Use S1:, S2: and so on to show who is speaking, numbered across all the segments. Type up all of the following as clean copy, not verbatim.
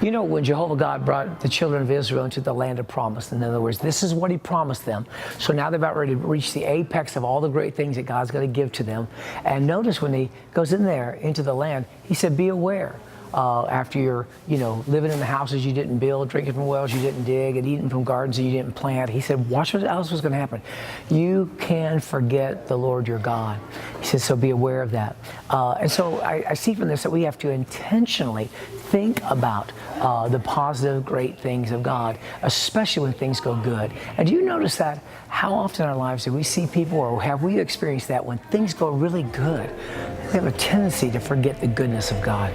S1: You know, when Jehovah God brought the children of Israel into the land of promise, in other words, this is what he promised them. So now they're about ready to reach the apex of all the great things that God's going to give to them. And notice when he goes in there into the land, he said, be aware. After you're, living in the houses you didn't build, drinking from wells you didn't dig, and eating from gardens you didn't plant. He said, watch what else was going to happen. You can forget the Lord your God. He said, so be aware of that. And so I see from this that we have to intentionally think about the positive, great things of God, especially when things go good. And do you notice that? How often in our lives do we see people, or have we experienced that when things go really good, we have a tendency to forget the goodness of God.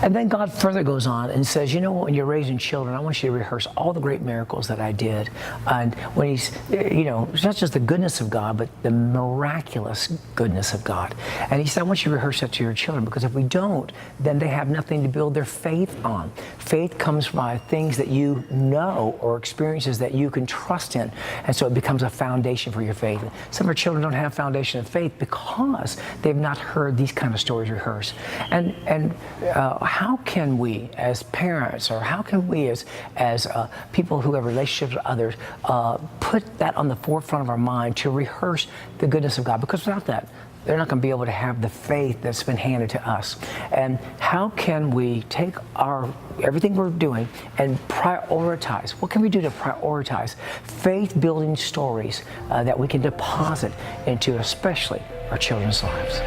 S1: And then God further goes on and says, you know, when you're raising children, I want you to rehearse all the great miracles that I did. And when he's, it's not just the goodness of God, but the miraculous goodness of God. And he said, I want you to rehearse that to your children, because if we don't, then they have nothing to build their faith on. Faith comes by things that you know or experiences that you can trust in. And so it becomes a foundation for your faith. Some of our children don't have a foundation of faith because they've not heard these kind of stories rehearsed. And how can we as parents, or how can we as people who have relationships with others, put that on the forefront of our mind to rehearse the goodness of God? Because without that, they're not going to be able to have the faith that's been handed to us. And how can we take everything we're doing and prioritize? What can we do to prioritize faith-building stories that we can deposit into especially our children's lives?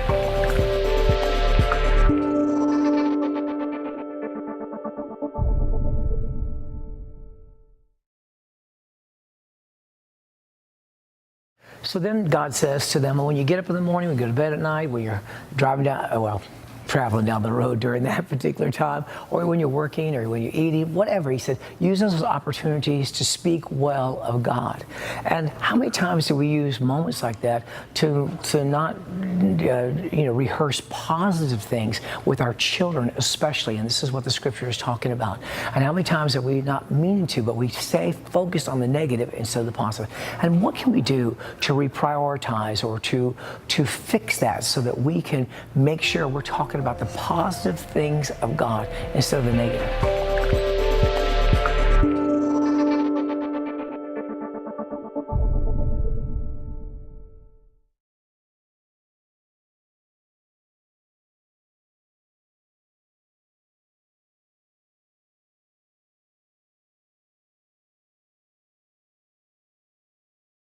S1: So then God says to them, when you get up in the morning, when you go to bed at night, when you're driving down, traveling down the road during that particular time, or when you're working, or when you're eating, whatever, he said, use those opportunities to speak well of God. And how many times do we use moments like that to not rehearse positive things with our children especially? And this is what the scripture is talking about. And how many times are we not meaning to, but we stay focused on the negative instead of the positive? And what can we do to reprioritize, or to fix that, so that we can make sure we're talking about the positive things of God instead of the negative?